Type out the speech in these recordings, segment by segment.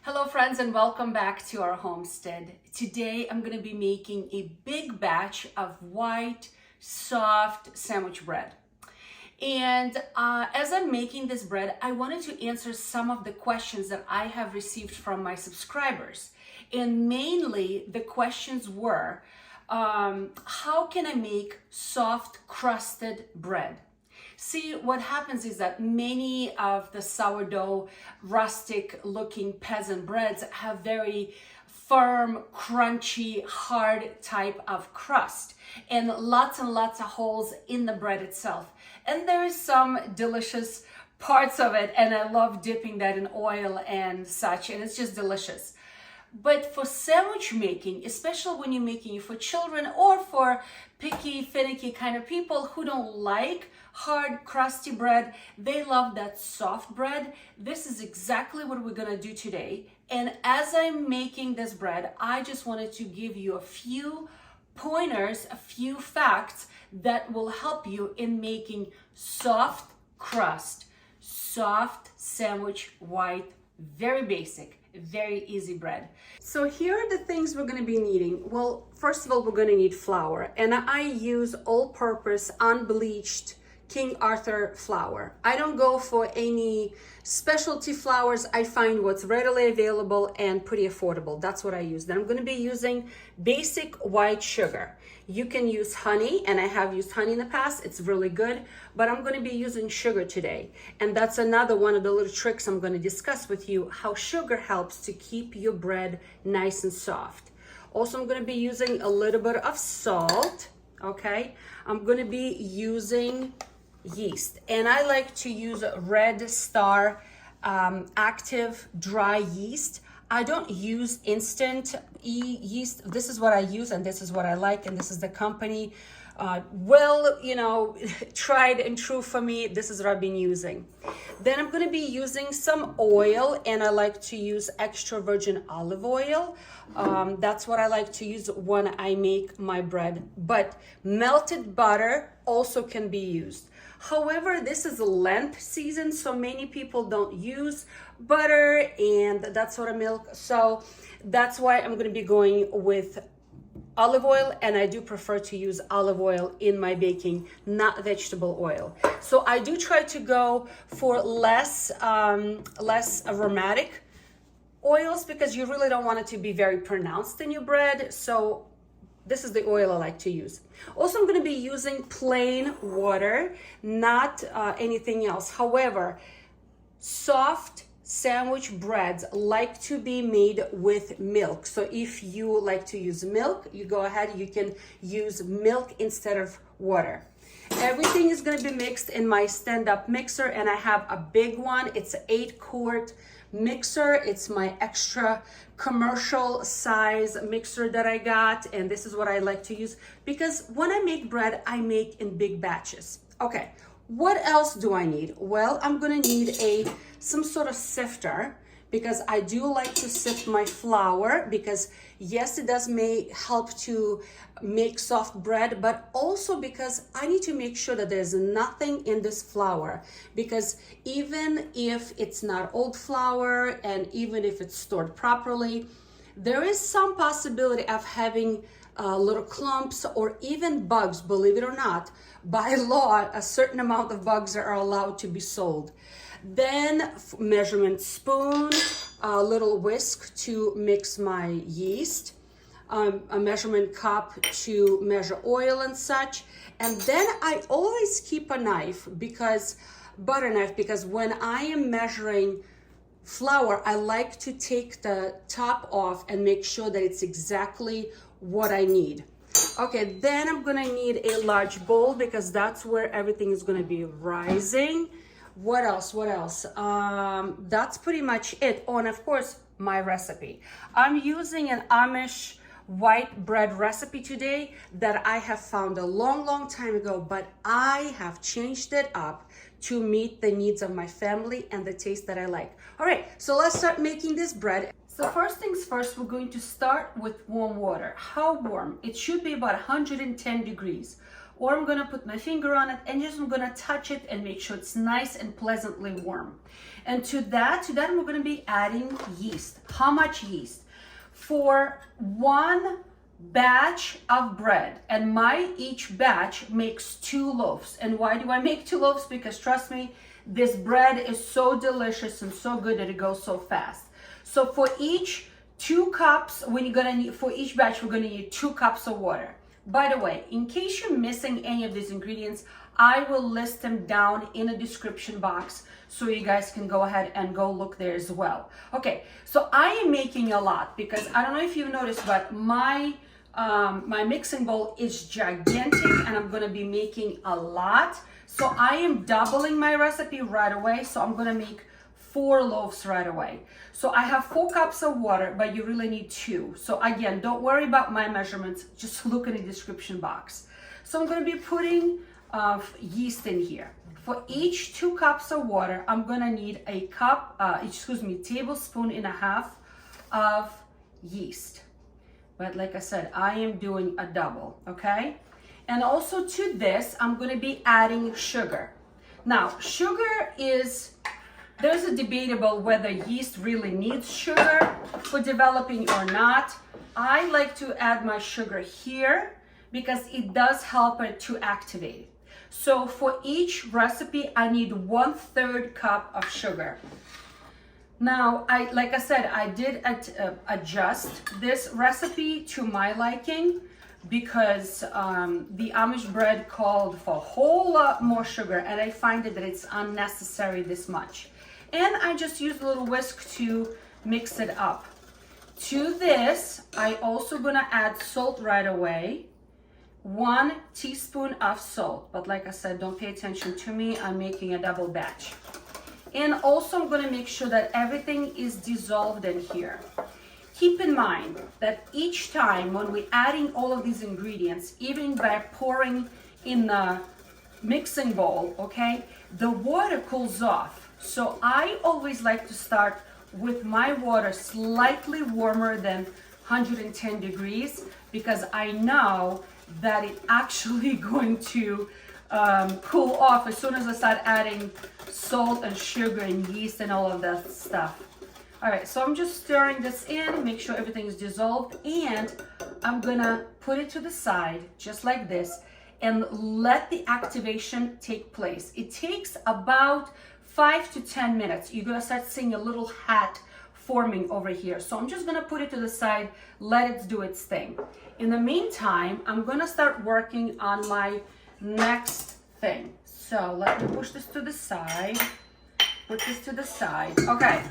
Hello friends and welcome back to our homestead. Today I'm going to be making a big batch of white, soft sandwich bread. And as I'm making this bread, I wanted to answer some of the questions that I have received from my subscribers. And mainly the questions were, how can I make soft crusted bread? See, what happens is that many of the sourdough, rustic looking peasant breads have very firm, crunchy, hard type of crust and lots of holes in the bread itself. And there is some delicious parts of it, and I love dipping that in oil and such, and it's just delicious. But for sandwich making, especially when you're making it for children or for picky, finicky kind of people who don't like hard, crusty bread, they love that soft bread. This is exactly what we're gonna do today. And as I'm making this bread, I just wanted to give you a few pointers, a few facts that will help you in making soft crust, soft sandwich white, very basic, very easy bread. So here are the things we're going to be needing. Well, first of all, we're going to need flour, and I use all-purpose unbleached King Arthur flour. I don't go for any specialty flours. I find what's readily available and pretty affordable. That's what I use. Then I'm going to be using basic white sugar. You can use honey, and I have used honey in the past. It's really good, but I'm going to be using sugar today. And that's another one of the little tricks I'm going to discuss with you, how sugar helps to keep your bread nice and soft. Also, I'm going to be using a little bit of salt, okay? I'm going to be using yeast, and I like to use Red Star active dry yeast. I don't use instant yeast. This is what I use, and this is what I like, and this is the company tried and true for me. This is what I've been using. Then I'm going to be using some oil, and I like to use extra virgin olive oil. That's what I like to use when I make my bread, but melted butter also can be used. However, this is Lent season, so many people don't use butter and that sort of milk. So that's why I'm going to be going with olive oil, and I do prefer to use olive oil in my baking, not vegetable oil. So I do try to go for less aromatic oils, because you really don't want it to be very pronounced in your bread. So this is the oil I like to use. Also, I'm going to be using plain water, not anything else. However, soft sandwich breads like to be made with milk. So if you like to use milk, you go ahead, you can use milk instead of water. Everything is going to be mixed in my stand-up mixer, and I have a big one. It's an 8-quart mixer. It's my extra commercial size mixer that I got, and this is what I like to use because when I make bread, I make in big batches. Okay, what else do I need? Well, I'm gonna need some sort of sifter, because I do like to sift my flour, because yes, it may help to make soft bread, but also because I need to make sure that there's nothing in this flour, because even if it's not old flour and even if it's stored properly, there is some possibility of having little clumps or even bugs. Believe it or not, by law, a certain amount of bugs are allowed to be sold. Then measurement spoon, a little whisk to mix my yeast, a measurement cup to measure oil and such. And then I always keep a knife, butter knife, because when I am measuring flour, I like to take the top off and make sure that it's exactly what I need. Okay, then I'm gonna need a large bowl, because that's where everything is gonna be rising. What else? That's pretty much it. Oh, and of course, my recipe. I'm using an Amish white bread recipe today that I have found a long time ago, but I have changed it up to meet the needs of my family and the taste that I like. All right, so let's start making this bread. So first things first, we're going to start with warm water. How warm? It should be about 110 degrees. or I'm gonna put my finger on it and just I'm gonna touch it and make sure it's nice and pleasantly warm. And to that we're gonna be adding yeast. How much yeast? For one batch of bread, and each batch makes 2 loaves. And why do I make 2 loaves? Because trust me, this bread is so delicious and so good that it goes so fast. So for each 2 cups, for each batch, we're gonna need 2 cups of water. By the way, in case you're missing any of these ingredients, I will list them down in the description box so you guys can go ahead and go look there as well. Okay, so I am making a lot because I don't know if you've noticed, but my mixing bowl is gigantic and I'm gonna be making a lot. So I am doubling my recipe right away. So I'm gonna make 4 loaves right away. So I have 4 cups of water, but you really need 2. So again, don't worry about my measurements, just look in the description box. So I'm gonna be putting yeast in here. For each 2 cups of water, I'm gonna need a tablespoon and a half of yeast. But like I said, I am doing a double, okay? And also to this, I'm gonna be adding sugar. Now, there's a debatable whether yeast really needs sugar for developing or not. I like to add my sugar here because it does help it to activate. So for each recipe, I need 1/3 cup of sugar. Now, like I said, I did adjust this recipe to my liking because the Amish bread called for a whole lot more sugar, and I find that it's unnecessary this much. And I just used a little whisk to mix it up. To this, I also gonna add salt right away. 1 teaspoon of salt, but like I said, don't pay attention to me, I'm making a double batch. And also I'm gonna make sure that everything is dissolved in here. Keep in mind that each time when we're adding all of these ingredients, even by pouring in the mixing bowl, okay, the water cools off. So I always like to start with my water slightly warmer than 110 degrees because I know that it's actually going to cool off as soon as I start adding salt and sugar and yeast and all of that stuff. All right, so I'm just stirring this in, make sure everything is dissolved, and I'm gonna put it to the side just like this and let the activation take place. It takes about 5 to 10 minutes. You're gonna start seeing a little hat forming over here. So I'm just gonna put it to the side, let it do its thing. In the meantime, I'm gonna start working on my next thing. So let me push this to the side, put this to the side. Okay.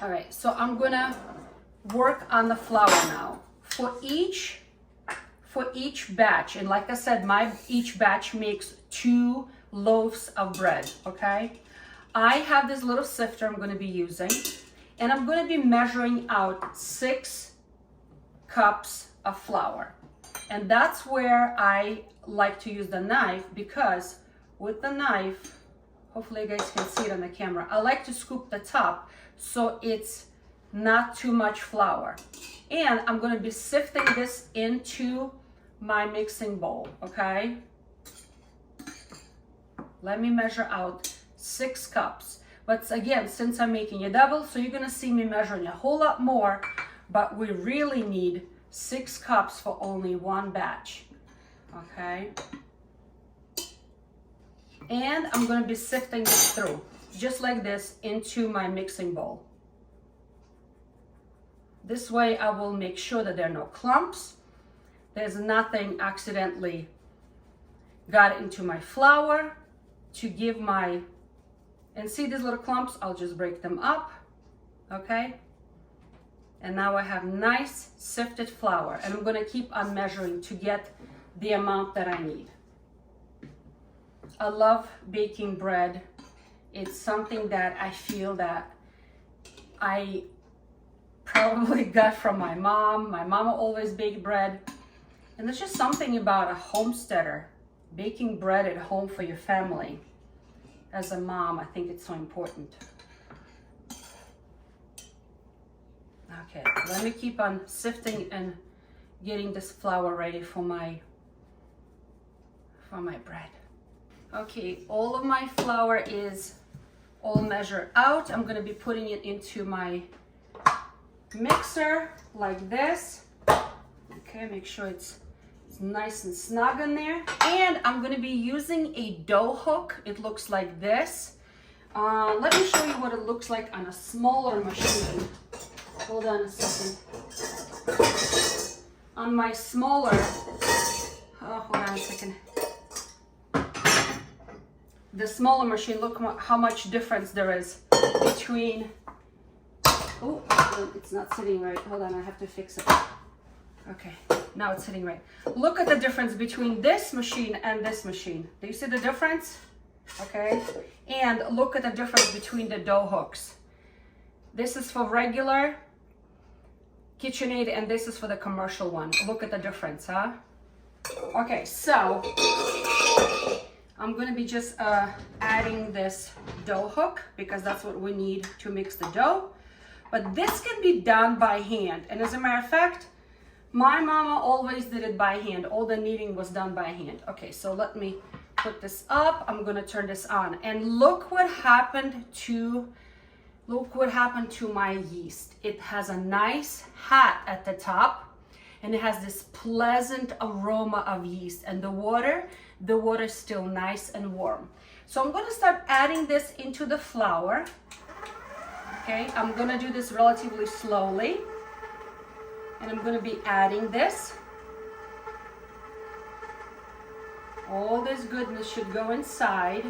All right, so I'm gonna work on the flour now. For each batch, and like I said, each batch makes 2 loaves of bread, okay? I have this little sifter I'm gonna be using, and I'm gonna be measuring out 6 cups of flour. And that's where I like to use the knife, because with the knife, hopefully you guys can see it on the camera, I like to scoop the top so it's not too much flour. And I'm gonna be sifting this into my mixing bowl, okay? Let me measure out 6 cups. But again, since I'm making a double, so you're gonna see me measuring a whole lot more, but we really need 6 cups for only 1 batch, okay? And I'm gonna be sifting this through, just like this, into my mixing bowl. This way I will make sure that there are no clumps. There's nothing accidentally got into my flour to give my, and see these little clumps, I'll just break them up, okay? And now I have nice sifted flour, and I'm gonna keep on measuring to get the amount that I need. I love baking bread. It's something that I feel that I probably got from my mom. My mama always baked bread. And there's just something about a homesteader baking bread at home for your family. As a mom, I think it's so important. Okay, let me keep on sifting and getting this flour ready for my for my bread. Okay, all of my flour is all measured out. I'm gonna be putting it into my mixer like this. Okay, make sure it's nice and snug in there. And I'm gonna be using a dough hook. It looks like this. Let me show you what it looks like on a smaller machine. Hold on a second. On my smaller, hold on a second. The smaller machine, look how much difference there is between, oh, it's not sitting right. Hold on, I have to fix it. Okay, now it's sitting right. Look at the difference between this machine and this machine. Do you see the difference? Okay, and look at the difference between the dough hooks. This is for regular KitchenAid and this is for the commercial one. Look at the difference, huh? Okay, so I'm gonna be just adding this dough hook because that's what we need to mix the dough. But this can be done by hand. And as a matter of fact, my mama always did it by hand. All the kneading was done by hand. Okay, so let me put this up. I'm gonna turn this on. And look what happened to my yeast. It has a nice hat at the top and it has this pleasant aroma of yeast, and the water is still nice and warm. So I'm gonna start adding this into the flour. Okay, I'm gonna do this relatively slowly. And I'm gonna be adding this. All this goodness should go inside,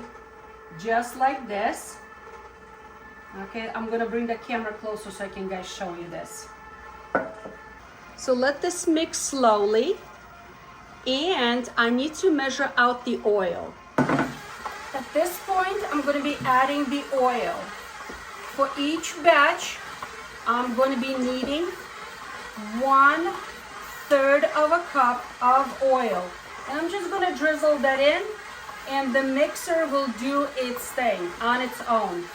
just like this. Okay, I'm gonna bring the camera closer so I can guys show you this. So let this mix slowly, and I need to measure out the oil. At this point, I'm gonna be adding the oil. For each batch, I'm gonna be needing 1/3 of a cup of oil. And I'm just gonna drizzle that in, and the mixer will do its thing on its own.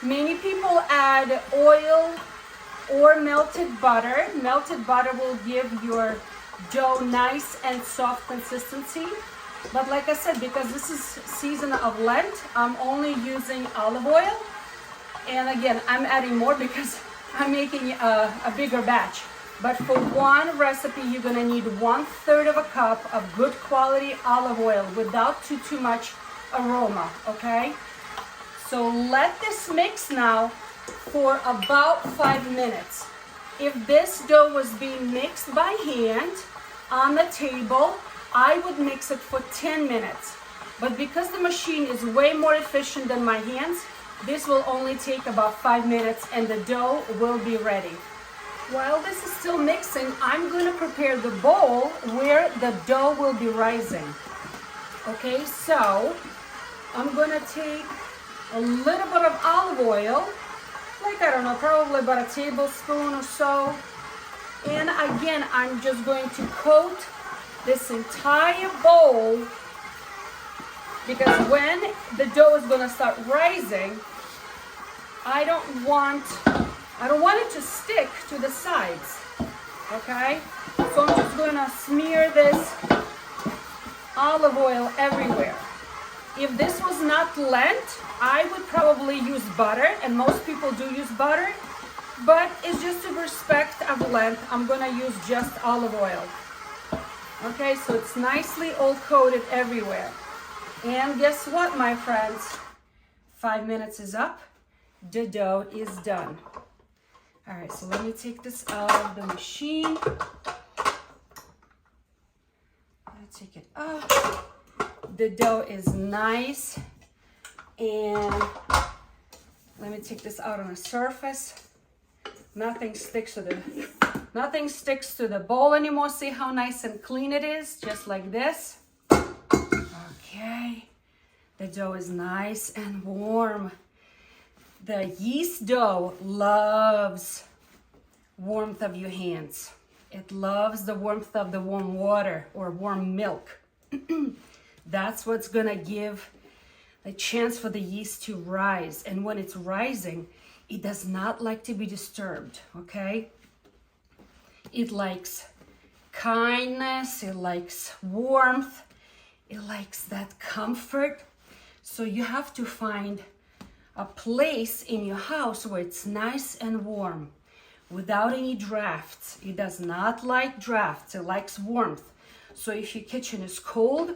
Many people add oil or melted butter. Melted butter will give your dough nice and soft consistency. But like I said, because this is season of Lent, I'm only using olive oil. And again, I'm adding more because I'm making a bigger batch. But for one recipe, you're gonna need 1/3 of a cup of good quality olive oil without too much aroma, okay? So let this mix now for about 5 minutes. If this dough was being mixed by hand on the table, I would mix it for 10 minutes. But because the machine is way more efficient than my hands, this will only take about 5 minutes and the dough will be ready. While this is still mixing, I'm going to prepare the bowl where the dough will be rising. Okay, so I'm going to take a little bit of olive oil, like I don't know, probably about a tablespoon or so. And again, I'm just going to coat this entire bowl because when the dough is going to start rising, I don't want it to stick to the sides, okay? So I'm just gonna smear this olive oil everywhere. If this was not Lent, I would probably use butter, and most people do use butter, but it's just in respect of Lent, I'm gonna use just olive oil. Okay, so it's nicely all coated everywhere. And guess what, my friends? 5 minutes is up. The dough is done. All right, so let me take this out of the machine. Take it out. The dough is nice. And let me take this out on a surface. Nothing sticks to the bowl anymore. See how nice and clean it is? Just like this. Okay. The dough is nice and warm. The yeast dough loves warmth of your hands. It loves the warmth of the warm water or warm milk. That's what's gonna give a chance for the yeast to rise. And when it's rising, it does not like to be disturbed, okay? It likes kindness, it likes warmth, It likes that comfort. So you have to find a place in your house where it's nice and warm without any drafts. It does not like drafts, it likes warmth. So if your kitchen is cold,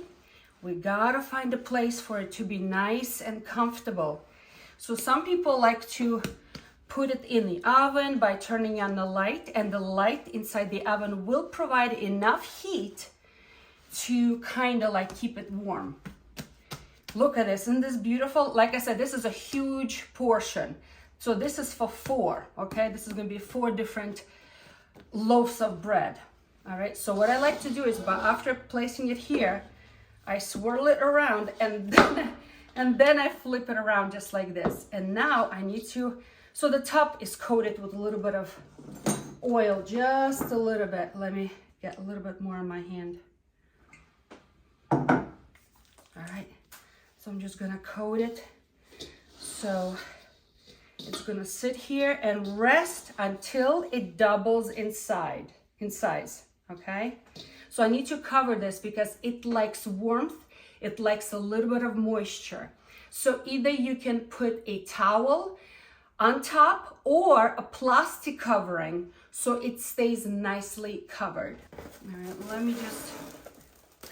we gotta find a place for it to be nice and comfortable. So some people like to put it in the oven by turning on the light, and the light inside the oven will provide enough heat to kind of like keep it warm. Look at this, isn't this beautiful? Like I said, this is a huge portion. So this is for 4, okay? This is gonna be 4 different loaves of bread, all right? So what I like to do is, after placing it here, I swirl it around and then I flip it around just like this. And now I need to, so the top is coated with a little bit of oil, just a little bit. Let me get a little bit more on my hand. All right, so I'm just gonna coat it. So it's gonna sit here and rest until it doubles in size, okay? So I need to cover this because it likes warmth, it likes a little bit of moisture. So either you can put a towel on top or a plastic covering so it stays nicely covered. All right, let me just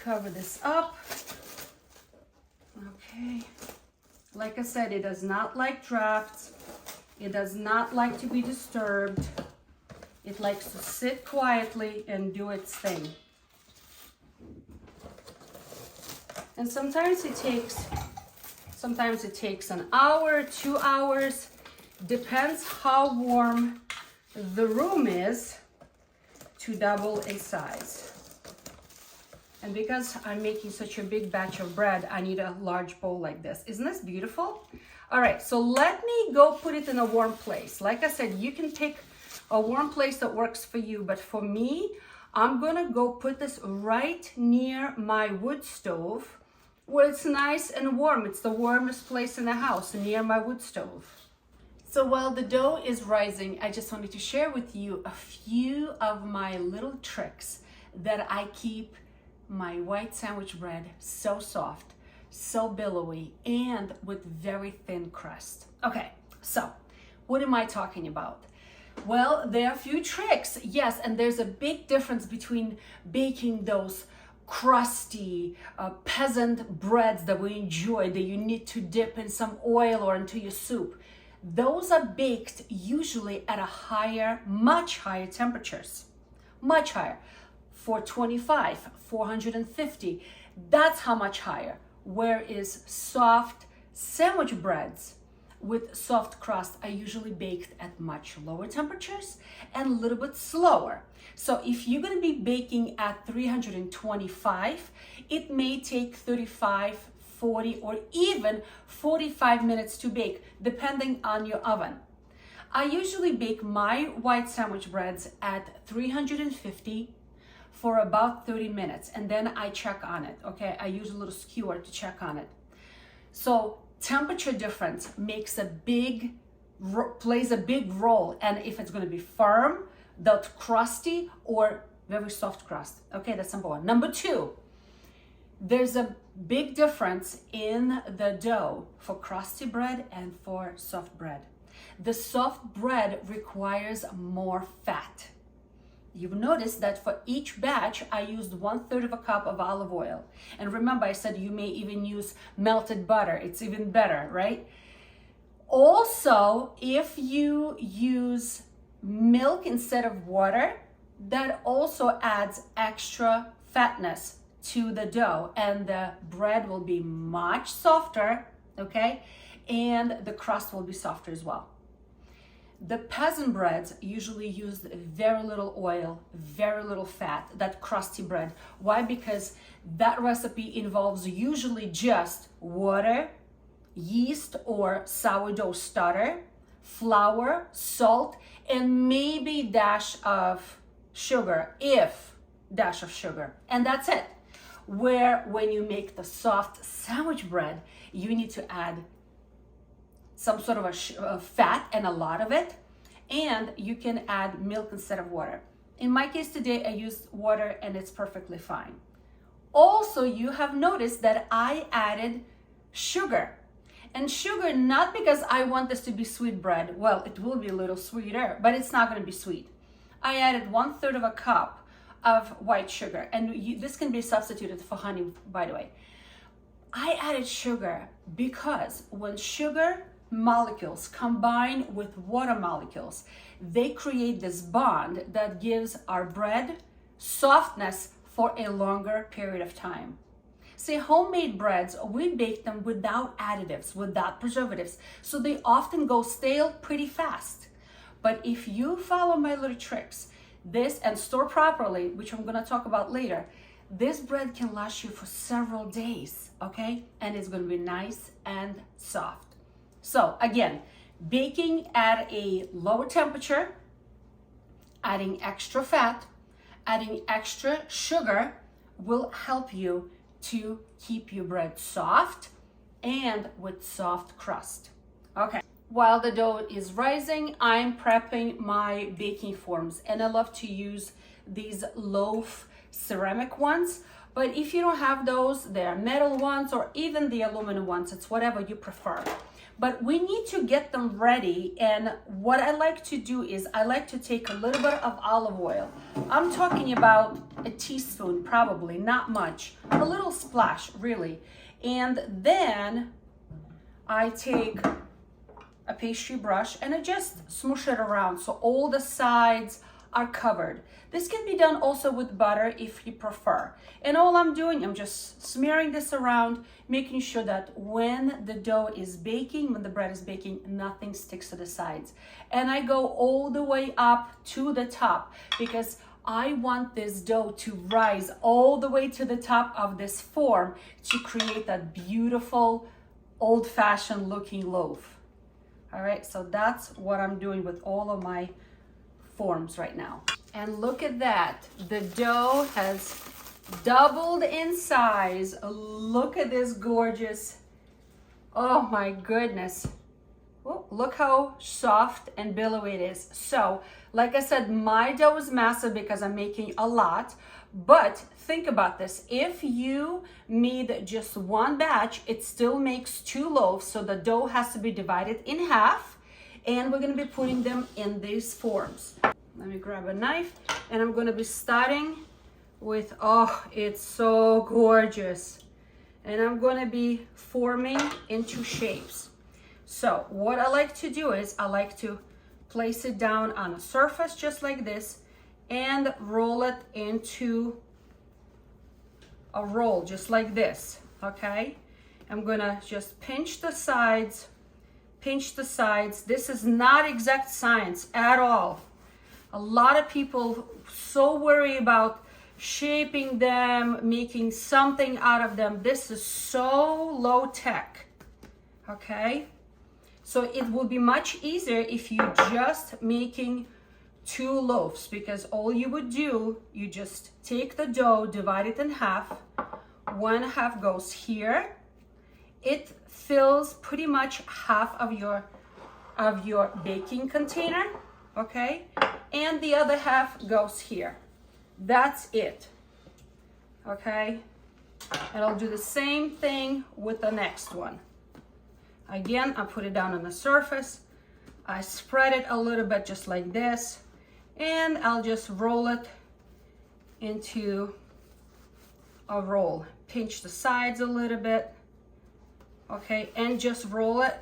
cover this up. Okay, like I said, it does not like drafts. It does not like to be disturbed. It likes to sit quietly and do its thing. And sometimes it takes an hour, 2 hours, depends how warm the room is, to double in size. And because I'm making such a big batch of bread, I need a large bowl like this. Isn't this beautiful? All right, so let me go put it in a warm place. Like I said, you can pick a warm place that works for you, but for me, I'm gonna go put this right near my wood stove where it's nice and warm. It's the warmest place in the house, near my wood stove. So while the dough is rising, I just wanted to share with you a few of my little tricks that I keep my white sandwich bread so soft, so billowy, and with very thin crust. Okay, so what am I talking about? Well, there are a few tricks, yes, and there's a big difference between baking those crusty peasant breads that we enjoy, that you need to dip in some oil or into your soup. Those are baked usually at much higher temperatures, much higher. 425, 450, that's how much higher. Whereas soft sandwich breads with soft crust are usually baked at much lower temperatures and a little bit slower. So if you're gonna be baking at 325, it may take 35, 40, or even 45 minutes to bake, depending on your oven. I usually bake my white sandwich breads at 350 for about 30 minutes, and then I check on it, okay? I use a little skewer to check on it. So temperature difference plays a big role, and if it's gonna be firm, that crusty, or very soft crust. Okay, that's number one. Number two, there's a big difference in the dough for crusty bread and for soft bread. The soft bread requires more fat. You've noticed that for each batch, I used 1/3 of a cup of olive oil. And remember, I said you may even use melted butter. It's even better, right? Also, if you use milk instead of water, that also adds extra fatness to the dough, and the bread will be much softer, okay? And the crust will be softer as well. The peasant breads usually use very little oil, very little fat, that crusty bread. Why? Because that recipe involves usually just water, yeast or sourdough starter, flour, salt, and maybe dash of sugar, and that's it. Where when you make the soft sandwich bread, you need to add some sort of a fat, and a lot of it, and you can add milk instead of water. In my case today, I used water and it's perfectly fine. Also, you have noticed that I added sugar. And sugar, not because I want this to be sweet bread. Well, it will be a little sweeter, but it's not going to be sweet. I added 1/3 of a cup of white sugar, and this can be substituted for honey, by the way. I added sugar because when sugar molecules combine with water molecules, they create this bond that gives our bread softness for a longer period of time. See, homemade breads, we bake them without additives, without preservatives, so they often go stale pretty fast. But if you follow my little tricks, and store properly, which I'm gonna talk about later, this bread can last you for several days, okay? And it's gonna be nice and soft. So again, baking at a lower temperature, adding extra fat, adding extra sugar will help you to keep your bread soft and with soft crust. Okay, while the dough is rising, I'm prepping my baking forms, and I love to use these loaf ceramic ones, but if you don't have those, there are metal ones or even the aluminum ones, it's whatever you prefer. But we need to get them ready, and what I like to do is I like to take a little bit of olive oil. I'm talking about a teaspoon, probably, not much, a little splash, really. And then I take a pastry brush and I just smoosh it around so all the sides are covered. This can be done also with butter if you prefer. And all I'm doing, I'm just smearing this around, making sure that when the dough is baking, when the bread is baking, nothing sticks to the sides. And I go all the way up to the top because I want this dough to rise all the way to the top of this form to create that beautiful old-fashioned looking loaf. All right, so that's what I'm doing with all of my forms right now. And look at that, the dough has doubled in size. Look at this gorgeous, oh my goodness. Oh, look how soft and billowy it is. So, like I said, my dough is massive because I'm making a lot, but think about this. If you made just one batch, it still makes 2 loaves, so the dough has to be divided in half, and we're gonna be putting them in these forms. Let me grab a knife, and I'm gonna be starting with, oh, it's so gorgeous. And I'm gonna be forming into shapes. So what I like to do is I like to place it down on a surface just like this and roll it into a roll just like this, okay? I'm gonna just pinch the sides, pinch the sides. This is not exact science at all. A lot of people so worry about shaping them, making something out of them. This is so low tech, okay? So it will be much easier if you just making 2 loaves, because all you would do, you just take the dough, divide it in half. 1 half goes here. It fills pretty much half of your baking container, okay? And the other half goes here. That's it, okay? And I'll do the same thing with the next one. Again, I put it down on the surface. I spread it a little bit just like this, and I'll just roll it into a roll. Pinch the sides a little bit, okay, and just roll it.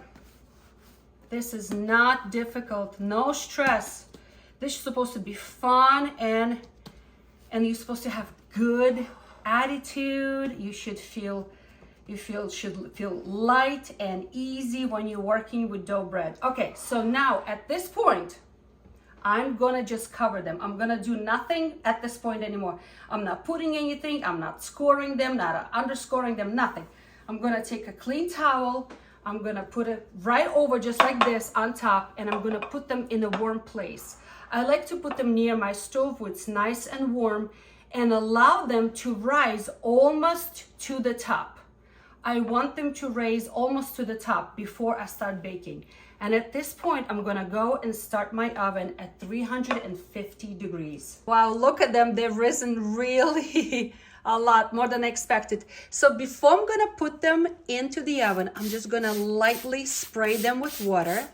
This is not difficult, no stress. This is supposed to be fun, and you're supposed to have good attitude. You should feel light and easy when you're working with dough bread. Okay, so now at this point, I'm gonna just cover them. I'm gonna do nothing at this point anymore. I'm not putting anything, I'm not scoring them, not underscoring them, nothing. I'm gonna take a clean towel, I'm gonna put it right over just like this on top, and I'm gonna put them in a warm place. I like to put them near my stove where it's nice and warm and allow them to rise almost to the top. I want them to raise almost to the top before I start baking. And at this point, I'm gonna go and start my oven at 350 degrees. Wow, look at them, they've risen really a lot more than I expected. So before I'm gonna put them into the oven, I'm just gonna lightly spray them with water,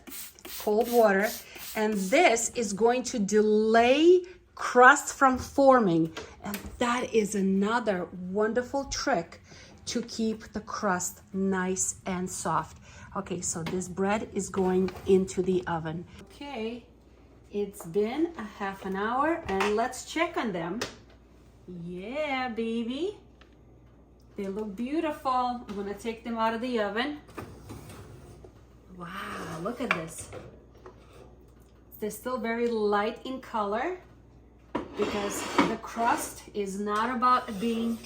cold water, and this is going to delay crust from forming. And that is another wonderful trick to keep the crust nice and soft. Okay, so this bread is going into the oven. Okay, it's been a half an hour and let's check on them. Yeah, baby, they look beautiful. I'm gonna take them out of the oven. Wow, look at this. They're still very light in color because the crust is not about being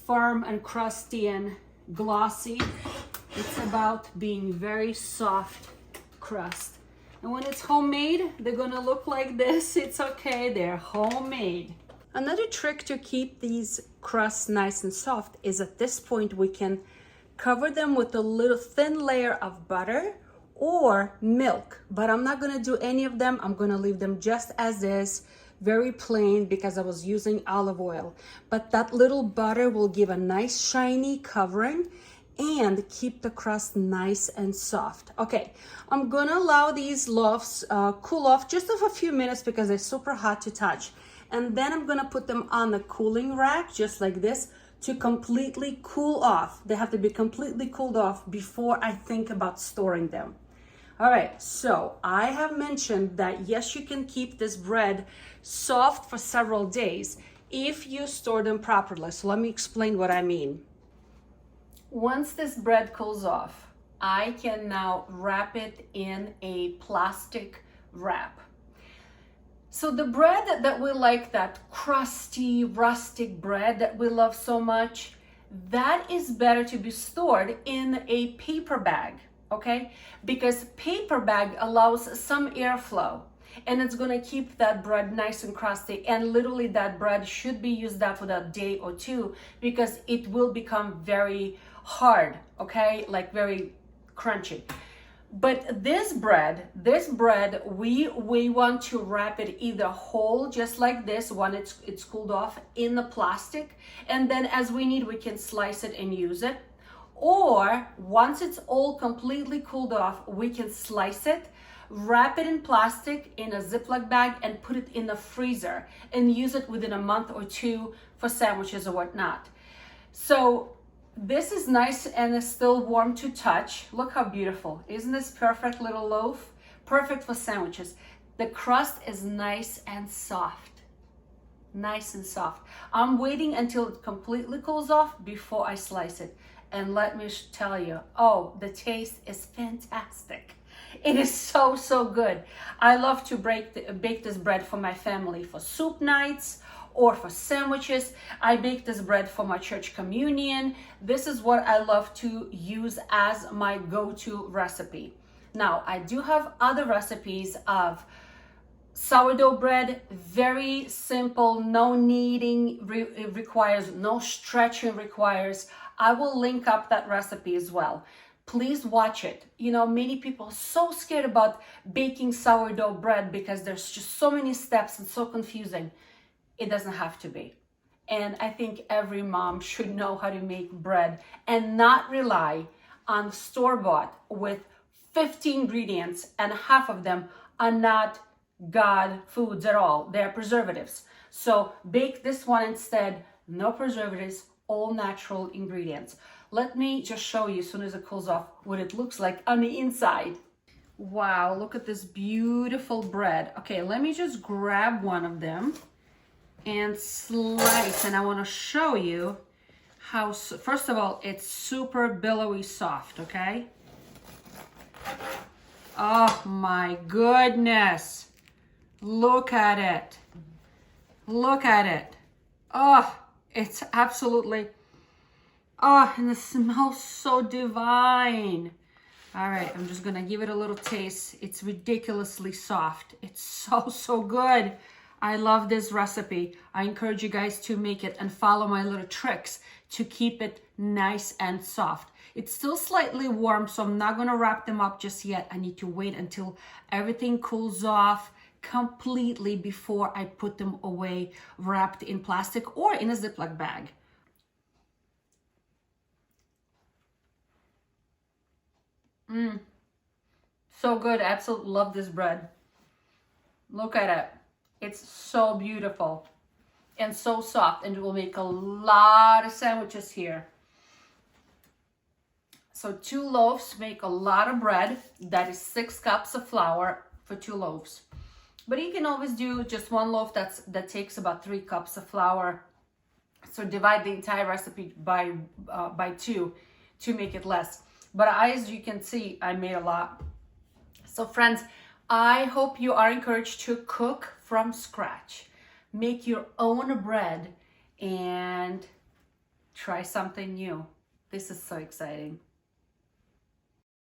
firm and crusty and glossy. It's about being very soft crust. And when it's homemade, they're gonna look like this. It's okay, they're homemade. Another trick to keep these crusts nice and soft is at this point we can cover them with a little thin layer of butter or milk, but I'm not gonna do any of them. I'm gonna leave them just as is, very plain, because I was using olive oil. But that little butter will give a nice shiny covering and keep the crust nice and soft. Okay, I'm gonna allow these loaves cool off just for a few minutes because they're super hot to touch. And then I'm gonna put them on the cooling rack, just like this, to completely cool off. They have to be completely cooled off before I think about storing them. All right, so I have mentioned that yes, you can keep this bread soft for several days if you store them properly. So let me explain what I mean. Once this bread cools off, I can now wrap it in a plastic wrap. So the bread that we like, that crusty, rustic bread that we love so much, that is better to be stored in a paper bag. Okay, because paper bag allows some airflow and it's going to keep that bread nice and crusty, and literally that bread should be used up for a day or two because it will become very hard, okay, like very crunchy. But this bread we want to wrap it either whole, just like this, when it's cooled off, in the plastic, and then as we need we can slice it and use it. Or once it's all completely cooled off, we can slice it, wrap it in plastic in a Ziploc bag and put it in the freezer and use it within a month or two for sandwiches or whatnot. So this is nice and it's still warm to touch. Look how beautiful. Isn't this perfect little loaf? Perfect for sandwiches. The crust is nice and soft. Nice and soft. I'm waiting until it completely cools off before I slice it. And let me tell you, oh, the taste is fantastic. It is so, so good. I love to bake this bread for my family for soup nights or for sandwiches. I bake this bread for my church communion. This is what I love to use as my go-to recipe. Now, I do have other recipes of sourdough bread, very simple, no kneading requires, no stretching requires. I will link up that recipe as well. Please watch it. You know, many people are so scared about baking sourdough bread because there's just so many steps and so confusing. It doesn't have to be. And I think every mom should know how to make bread and not rely on store-bought with 50 ingredients and half of them are not God foods at all. They're preservatives. So bake this one instead, no preservatives, all natural ingredients. Let me just show you as soon as it cools off what it looks like on the inside. Wow, look at this beautiful bread. Okay, let me just grab one of them and slice, and I want to show you how, first of all, it's super billowy soft, okay? Oh my goodness. Look at it. Look at it. Oh, it's absolutely, oh, and it smells so divine. All right, I'm just gonna give it a little taste. It's ridiculously soft. It's so, so good. I love this recipe. I encourage you guys to make it and follow my little tricks to keep it nice and soft. It's still slightly warm, so I'm not gonna wrap them up just yet. I need to wait until everything cools off, completely before I put them away wrapped in plastic or in a Ziploc bag. So good. Absolutely love this bread. Look at it. It's so beautiful and so soft, and it will make a lot of sandwiches here. So 2 loaves make a lot of bread. That is 6 cups of flour for 2 loaves. But you can always do just 1 loaf that takes about 3 cups of flour. So divide the entire recipe by 2 to make it less. But as you can see, I made a lot. So friends, I hope you are encouraged to cook from scratch. Make your own bread and try something new. This is so exciting.